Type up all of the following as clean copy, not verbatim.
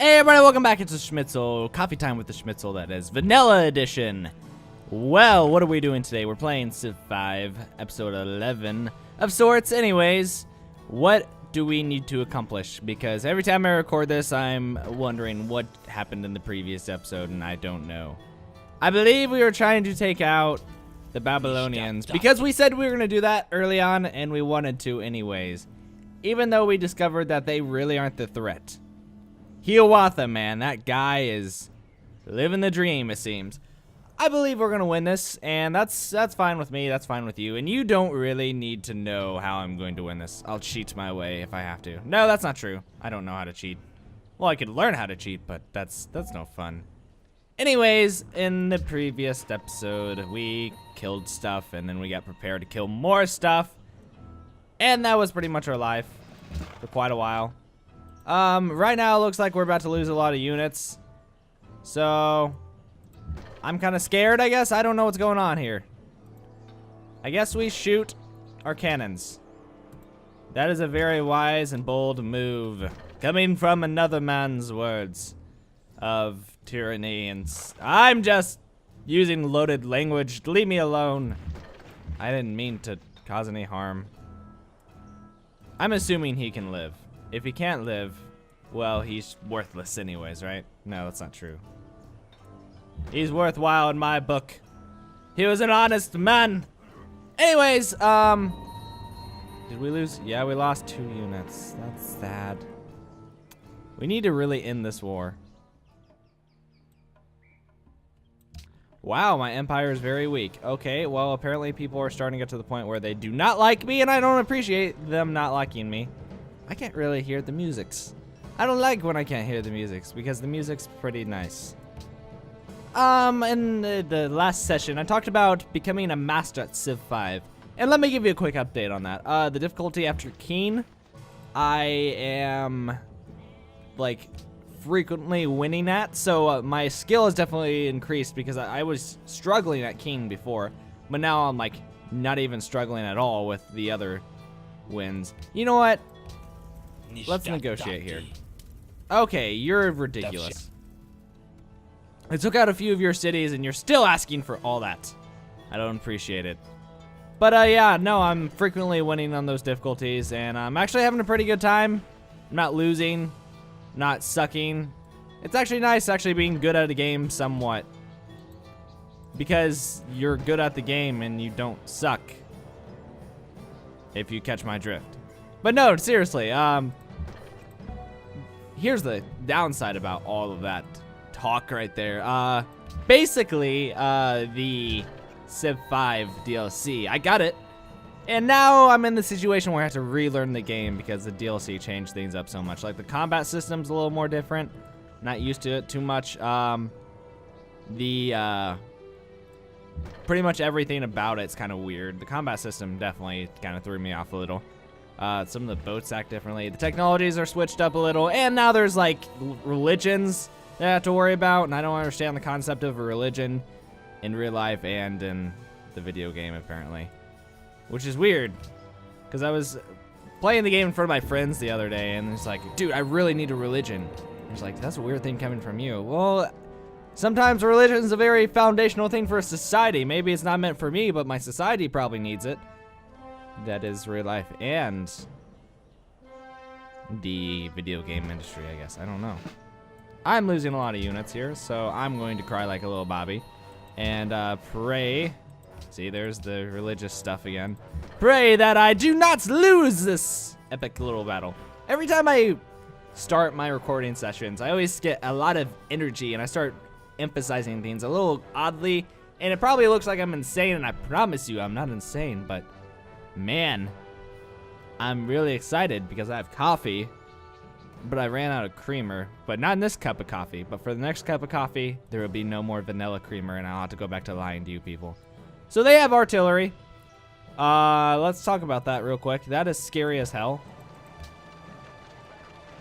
Hey everybody, welcome back into Schmidtzle. Coffee time with the Schmidtzle, that is. Vanilla Edition. Well, what are we doing today? We're playing Civ 5, episode 11 of sorts. Anyways, what do we need to accomplish? Because every time I record this, I'm wondering what happened in the previous episode, and I don't know. I believe we were trying to take out the Babylonians, because we said we were going to do that early on, and we wanted to anyways. Even though we discovered that they really aren't the threat. Hiawatha, man, that guy is living the dream, it seems. I believe we're gonna win this, and that's fine with me, that's fine with you, and you don't really need to know how I'm going to win this. I'll cheat my way if I have to. No, that's not true. I don't know how to cheat. Well, I could learn how to cheat, but that's no fun. Anyways, in the previous episode, we killed stuff, and then we got prepared to kill more stuff, and that was pretty much our life for quite a while. Right now it looks like we're about to lose a lot of units. So, I'm kind of scared, I guess. I don't know what's going on here. I guess we shoot our cannons. That is a very wise and bold move. Coming from another man's words of tyranny and... I'm just using loaded language. Leave me alone. I didn't mean to cause any harm. I'm assuming he can live. If he can't live, well, he's worthless anyways, right? No, that's not true. He's worthwhile in my book. He was an honest man. Anyways, did we lose? Yeah, we lost 2 units. That's sad. We need to really end this war. Wow, my empire is very weak. Okay, well, apparently people are starting to get to the point where they do not like me, and I don't appreciate them not liking me. I can't really hear the musics. I don't like when I can't hear the musics because the music's pretty nice. In the last session, I talked about becoming a master at Civ 5. And let me give you a quick update on that. The difficulty after Keen, I am, like, frequently winning at. So my skill has definitely increased because I was struggling at Keen before. But now I'm, like, not even struggling at all with the other wins. You know what? Let's negotiate here. Okay, you're ridiculous. I took out a few of your cities and you're still asking for all that. I don't appreciate it. But yeah, no, I'm frequently winning on those difficulties and I'm actually having a pretty good time. I'm not losing, not sucking. It's actually nice actually being good at a game somewhat. Because you're good at the game and you don't suck. If you catch my drift. But no, seriously, here's the downside about all of that talk right there. Basically, the Civ 5 DLC, I got it, and now I'm in the situation where I have to relearn the game because the DLC changed things up so much. Like, the combat system's a little more different, not used to it too much. Pretty much everything about it's kind of weird. The combat system definitely kind of threw me off a little. Some of the boats act differently. The technologies are switched up a little, and now there's like religions that I have to worry about, and I don't understand the concept of a religion in real life and in the video game apparently, which is weird because I was playing the game in front of my friends the other day, and it's like, dude, I really need a religion. It's like, that's a weird thing coming from you. Well, sometimes religion is a very foundational thing for a society. Maybe it's not meant for me, but my society probably needs it. That is real life and the video game industry, I guess. I don't know. I'm losing a lot of units here, so I'm going to cry like a little Bobby. And pray. See, there's the religious stuff again. Pray that I do not lose this epic little battle. Every time I start my recording sessions, I always get a lot of energy and I start emphasizing things a little oddly. And it probably looks like I'm insane, and I promise you I'm not insane, but man, I'm really excited because I have coffee, but I ran out of creamer. But not in this cup of coffee, but for the next cup of coffee, there will be no more vanilla creamer, and I'll have to go back to lying to you people. So they have artillery. Let's talk about that real quick. That is scary as hell.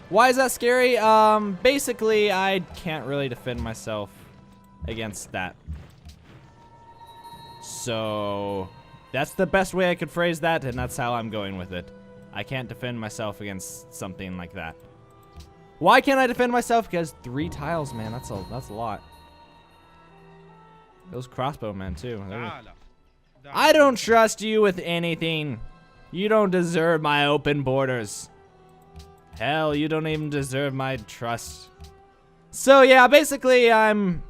Why is that scary? Basically, I can't really defend myself against that. So that's the best way I could phrase that, and that's how I'm going with it. I can't defend myself against something like that. Why can't I defend myself? Because 3 tiles, man. That's a lot. Those crossbowmen too. I don't trust you with anything. You don't deserve my open borders. Hell, you don't even deserve my trust. So yeah, basically I'm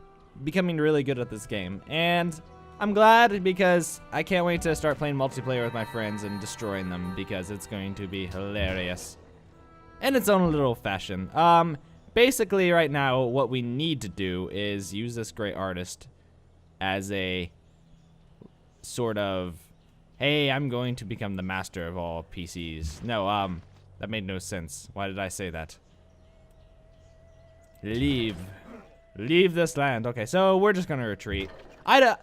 becoming really good at this game. And I'm glad because I can't wait to start playing multiplayer with my friends and destroying them because it's going to be hilarious. In its own little fashion. Basically right now what we need to do is use this great artist as a sort of, hey, I'm going to become the master of all PCs. No, that made no sense. Why did I say that? Leave this land. Okay, so we're just gonna retreat. I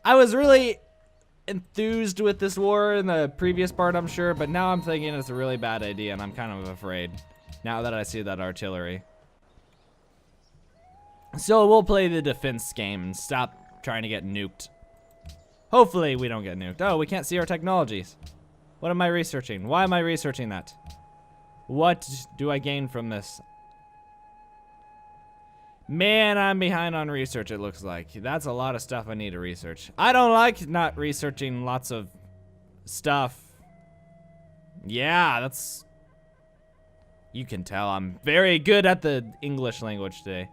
was really enthused with this war in the previous part, I'm sure, but now I'm thinking it's a really bad idea, and I'm kind of afraid now that I see that artillery. So we'll play the defense game and stop trying to get nuked. Hopefully we don't get nuked. Oh, we can't see our technologies. What am I researching? Why am I researching that? What do I gain from this? Man, I'm behind on research, it looks like. That's a lot of stuff I need to research. I don't like not researching lots of stuff. Yeah, that's... You can tell I'm very good at the English language today.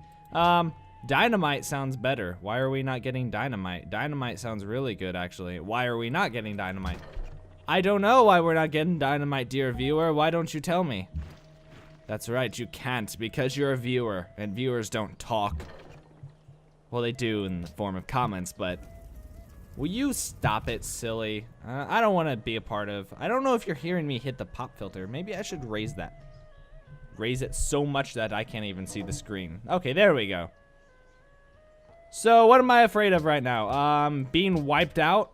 Dynamite sounds better. Why are we not getting dynamite? Dynamite sounds really good, actually. Why are we not getting dynamite? I don't know why we're not getting dynamite, dear viewer. Why don't you tell me? That's right, you can't because you're a viewer, and viewers don't talk. Well, they do in the form of comments, but will you stop it, silly? I don't want to be a part of. I don't know if you're hearing me hit the pop filter. Maybe I should raise that. Raise it so much that I can't even see the screen. Okay, there we go. So, what am I afraid of right now? Being wiped out,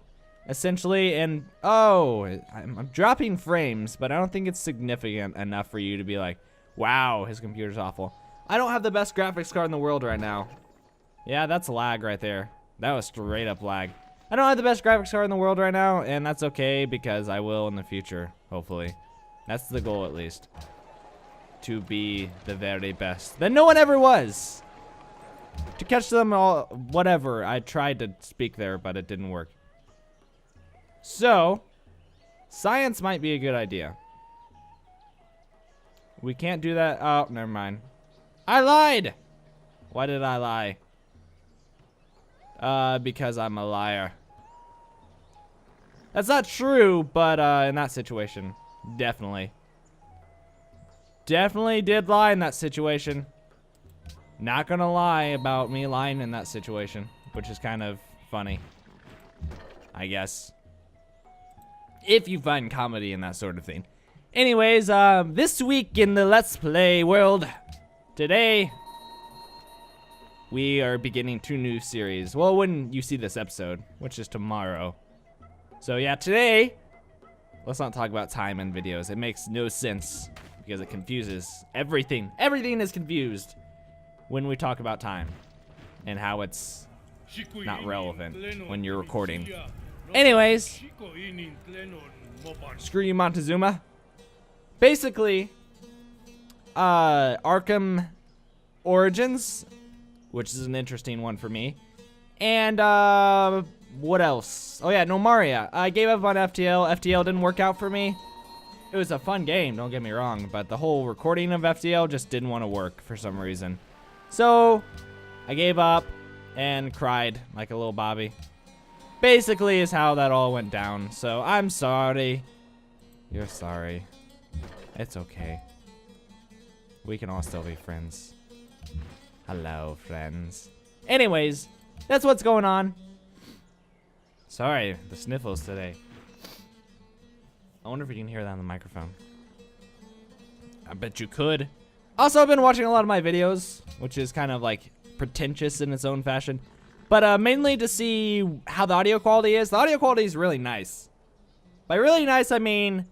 essentially, and oh, I'm dropping frames, but I don't think it's significant enough for you to be like, wow, his computer's awful. I don't have the best graphics card in the world right now. Yeah, that's lag right there. That was straight up lag. I don't have the best graphics card in the world right now, and that's okay because I will in the future, hopefully. That's the goal, at least. To be the very best that no one ever was. To catch them all, whatever. I tried to speak there, but it didn't work. So, science might be a good idea. We can't do that. Oh, never mind. I lied. Why did I lie? Because I'm a liar. That's not true, but in that situation, definitely. Definitely did lie in that situation. Not gonna lie about me lying in that situation, which is kind of funny, I guess. If you find comedy in that sort of thing. Anyways, this week in the Let's Play world, today, we are beginning 2 new series. Well, when you see this episode, which is tomorrow. So yeah, today, let's not talk about time in videos. It makes no sense because it confuses everything. Everything is confused when we talk about time and how it's not relevant when you're recording. Anyways, screw you, Montezuma. Basically, Arkham Origins, which is an interesting one for me. And, what else? Oh yeah, Nomaria. I gave up on FTL. FTL didn't work out for me. It was a fun game, don't get me wrong, but the whole recording of FTL just didn't want to work for some reason. So, I gave up and cried like a little Bobby. Basically is how that all went down. So, I'm sorry. You're sorry. It's okay. We can all still be friends. Hello, friends. Anyways, that's what's going on. Sorry, the sniffles today. I wonder if you can hear that on the microphone. I bet you could. Also, I've been watching a lot of my videos, which is kind of like pretentious in its own fashion. But mainly to see how the audio quality is. The audio quality is really nice. By really nice, I mean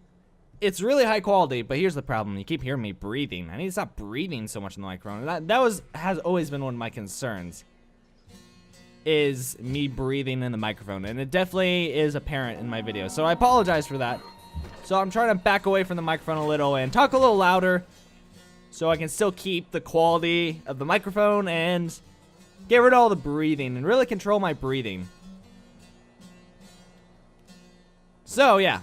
it's really high quality, but here's the problem. You keep hearing me breathing. I need to stop breathing so much in the microphone. That has always been one of my concerns, is me breathing in the microphone, and it definitely is apparent in my videos. So I apologize for that. So I'm trying to back away from the microphone a little and talk a little louder so I can still keep the quality of the microphone and get rid of all the breathing and really control my breathing. So, yeah.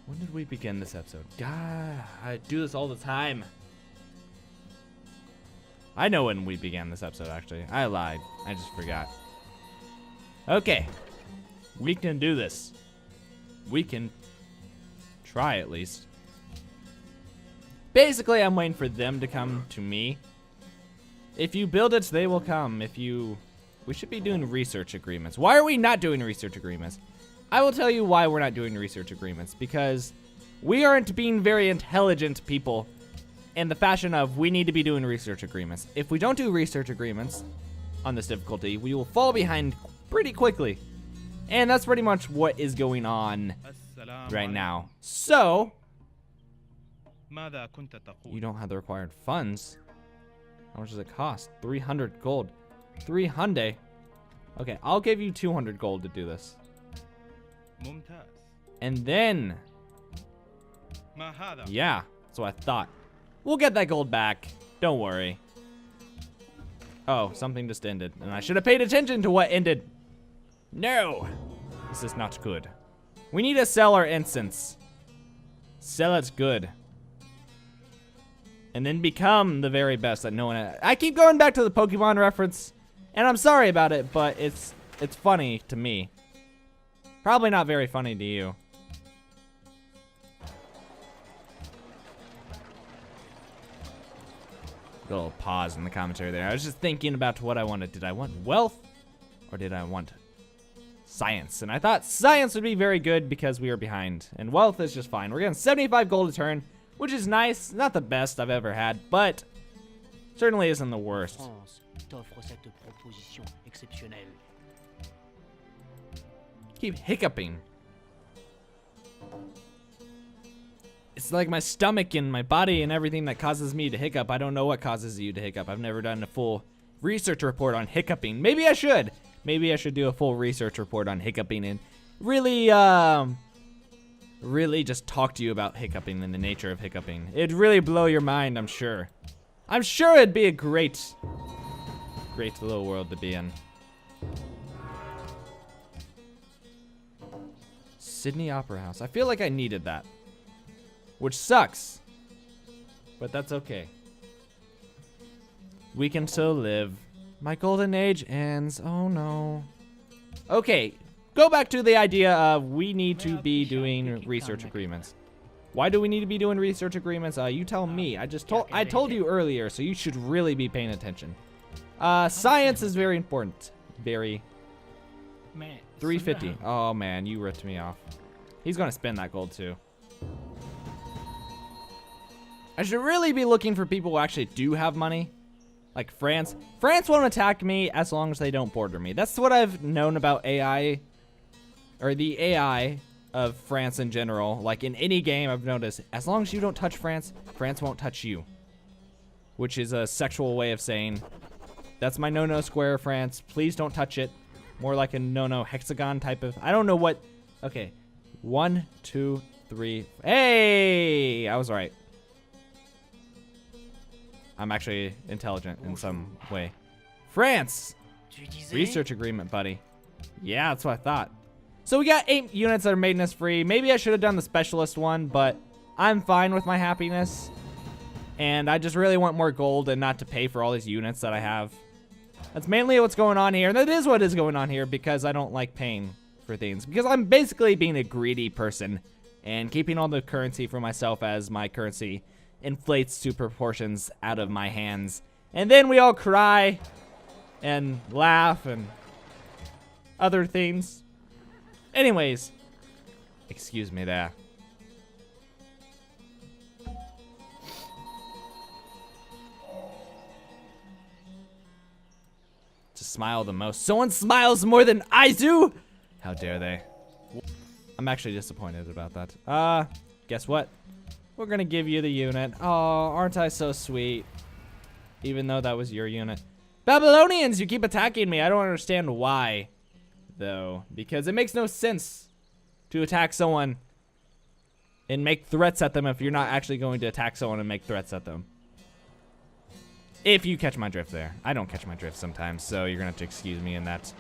When did we begin this episode? God, I do this all the time. I know when we began this episode, actually. I lied. I just forgot. Okay. We can do this. We can try, at least. Basically, I'm waiting for them to come to me. If you build it, they will come. We should be doing research agreements. Why are we not doing research agreements? I will tell you why we're not doing research agreements. Because we aren't being very intelligent people in the fashion of we need to be doing research agreements. If we don't do research agreements on this difficulty, we will fall behind pretty quickly. And that's pretty much what is going on right now. So, you don't have the required funds. How much does it cost? 300 gold. 300. Okay, I'll give you 200 gold to do this. And then, yeah, that's what I thought. We'll get that gold back. Don't worry. Oh, something just ended. And I should have paid attention to what ended. No. This is not good. We need to sell our incense. Sell it's good. And then become the very best that no one... I keep going back to the Pokemon reference. And I'm sorry about it, but it's funny to me. Probably not very funny to you. A little pause in the commentary there. I was just thinking about what I wanted. Did I want wealth or did I want science? And I thought science would be very good because we are behind. And wealth is just fine. We're getting 75 gold a turn, which is nice. Not the best I've ever had, but certainly isn't the worst. Keep hiccuping. It's like my stomach and my body and everything that causes me to hiccup. I don't know what causes you to hiccup. I've never done a full research report on hiccuping. Maybe I should. Maybe I should do a full research report on hiccuping and really just talk to you about hiccuping and the nature of hiccuping. It'd really blow your mind, I'm sure. I'm sure it'd be a great little world to be in. Sydney Opera House. I feel like I needed that. Which sucks. But that's okay. We can still live. My golden age ends. Oh no. Okay. Go back to the idea of we need to be doing research agreements. Why do we need to be doing research agreements? You tell me. I told you earlier, so you should really be paying attention. Science is very important. Very. 350. Oh man, you ripped me off. He's gonna spend that gold too. I should really be looking for people who actually do have money. Like France. France won't attack me as long as they don't border me. That's what I've known about AI. Or the AI of France in general. Like in any game I've noticed, as long as you don't touch France, France won't touch you. Which is a sexual way of saying, that's my no-no square, France. Please don't touch it. More like a no-no hexagon type of, I don't know what. Okay. 1, 2, 3. Hey! I was right. I'm actually intelligent in some way. France! Research agreement, buddy. Yeah, that's what I thought. So we got 8 units that are maintenance free. Maybe I should have done the specialist one, but I'm fine with my happiness. And I just really want more gold and not to pay for all these units that I have. That's mainly what's going on here. And that is what is going on here because I don't like paying for things. Because I'm basically being a greedy person and keeping all the currency for myself as my currency inflates to proportions out of my hands. And then we all cry and laugh and other things. Anyways, excuse me there. To smile the most. Someone smiles more than I do? How dare they? I'm actually disappointed about that. Guess what? We're gonna give you the unit. Oh, aren't I so sweet? Even though that was your unit. Babylonians, you keep attacking me. I don't understand why, though. Because it makes no sense to attack someone and make threats at them if you're not actually going to attack someone and make threats at them. If you catch my drift there. I don't catch my drift sometimes, so you're going to have to excuse me in that.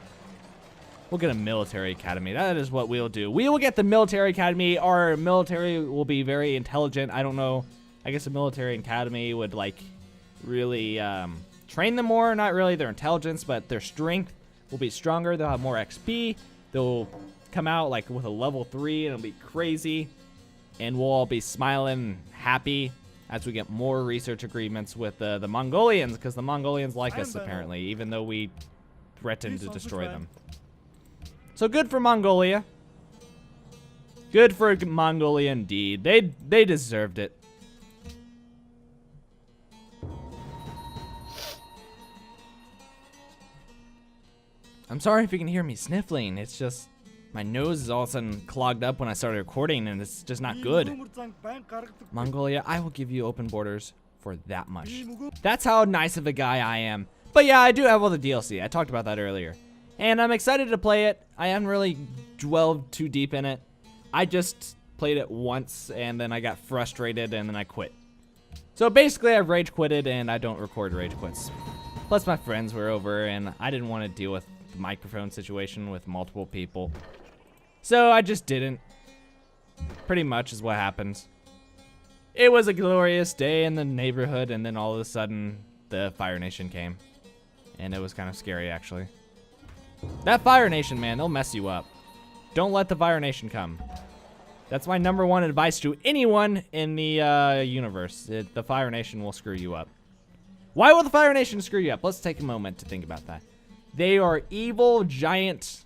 We'll get a military academy. That is what we'll do. We will get the military academy. Our military will be very intelligent. I don't know. I guess a military academy would, like, really train them more. Not really their intelligence, but their strength will be stronger. They'll have more XP. They'll come out, like, with a level 3, and it'll be crazy. And we'll all be smiling, happy, as we get more research agreements with the Mongolians, because the Mongolians like us, apparently, even though we threatened to destroy them. So good for Mongolia. Good for Mongolia indeed. They deserved it. I'm sorry if you can hear me sniffling. It's just my nose is all of a sudden clogged up when I started recording, and it's just not good. Mongolia, I will give you open borders for that much. That's how nice of a guy I am. But yeah, I do have all the DLC. I talked about that earlier. And I'm excited to play it. I haven't really dwelled too deep in it. I just played it once, and then I got frustrated, and then I quit. So basically, I've rage quitted, and I don't record rage quits. Plus, my friends were over, and I didn't want to deal with the microphone situation with multiple people. So I just didn't. Pretty much is what happens. It was a glorious day in the neighborhood, and then all of a sudden, the Fire Nation came. And it was kind of scary, actually. That Fire Nation, man, they'll mess you up. Don't let the Fire Nation come. That's my #1 advice to anyone in the universe. The Fire Nation will screw you up. Why will the Fire Nation screw you up? Let's take a moment to think about that. They are evil, giant,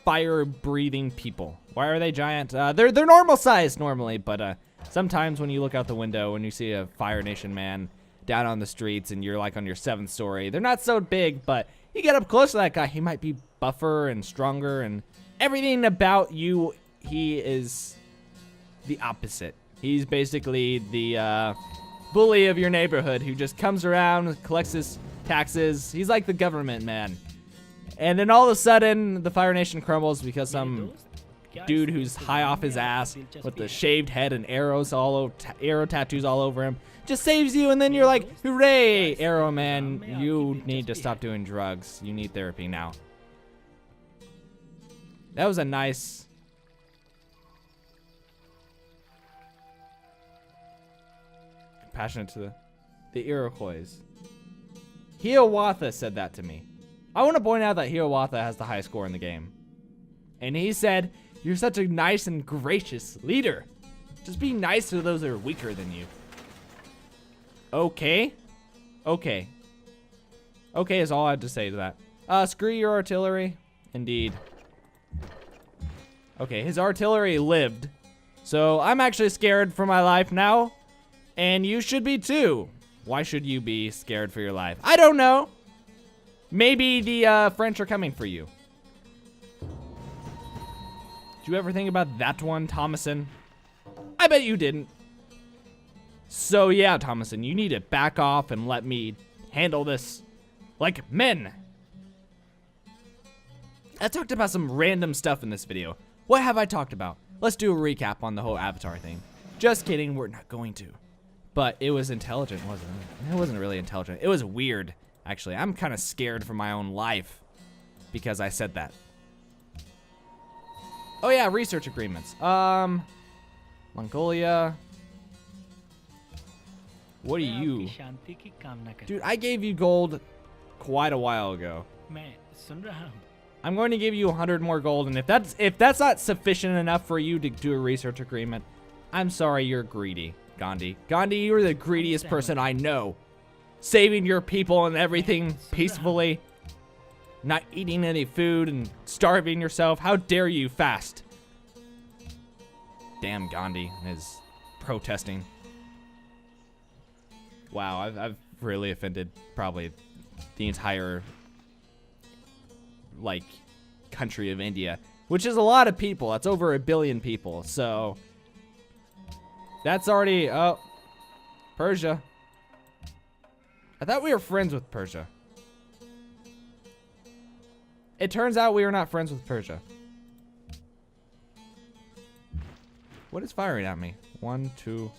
fire-breathing people. Why are they giant? They're normal size normally, but sometimes when you look out the window and you see a Fire Nation man down on the streets and you're like on your 7th story, they're not so big, but you get up close to that guy, he might be buffer and stronger and everything about you, he is the opposite. He's basically the bully of your neighborhood who just comes around, collects his taxes. He's like the government man. And then all of a sudden, the Fire Nation crumbles because some dude who's high off his ass with the shaved head and arrows arrow tattoos all over him just saves you, and then you're like, hooray, Arrow Man, you need to stop doing drugs. You need therapy now. That was a nice... Compassionate to the Iroquois. Hiawatha said that to me. I want to point out that Hiawatha has the highest score in the game. And he said, you're such a nice and gracious leader. Just be nice to those that are weaker than you. Okay. Okay. Okay is all I have to say to that. Screw your artillery. Indeed. Okay, his artillery lived. So I'm actually scared for my life now. And you should be too. Why should you be scared for your life? I don't know. Maybe the French are coming for you. Did you ever think about that one, Thomason? I bet you didn't. So yeah, Thomason, you need to back off and let me handle this like men. I talked about some random stuff in this video. What have I talked about? Let's do a recap on the whole Avatar thing. Just kidding, we're not going to. But it was intelligent, wasn't it? It wasn't really intelligent. It was weird, actually. I'm kind of scared for my own life because I said that. Oh yeah, research agreements. Mongolia. What are you? Dude, I gave you gold quite a while ago. I'm going to give you 100 more gold, and if that's not sufficient enough for you to do a research agreement, I'm sorry, you're greedy, Gandhi. Gandhi, you're the greediest person I know. Saving your people and everything peacefully. Not eating any food and starving yourself. How dare you fast? Damn Gandhi is protesting. Wow, I've really offended probably the entire, like, country of India, which is a lot of people. That's over 1 billion people. So that's already, oh, Persia. I thought we were friends with Persia. It turns out we are not friends with Persia. What is firing at me? 1, 2.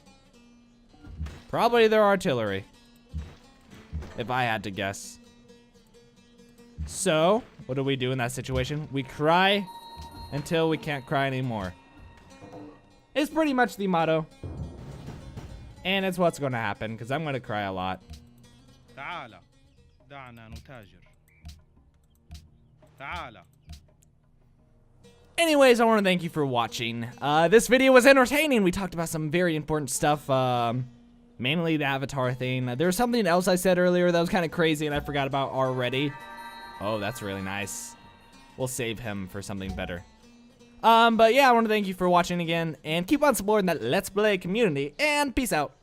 Probably their artillery. If I had to guess. So, what do we do in that situation? We cry until we can't cry anymore. It's pretty much the motto. And it's what's going to happen, because I'm going to cry a lot. تعال دعنا نتاجر. تعال. Anyways, I want to thank you for watching. This video was entertaining. We talked about some very important stuff. Mainly the avatar thing. There was something else I said earlier that was kind of crazy and I forgot about already. Oh, that's really nice. We'll save him for something better. But yeah, I want to thank you for watching again, and keep on supporting that Let's Play community, and peace out.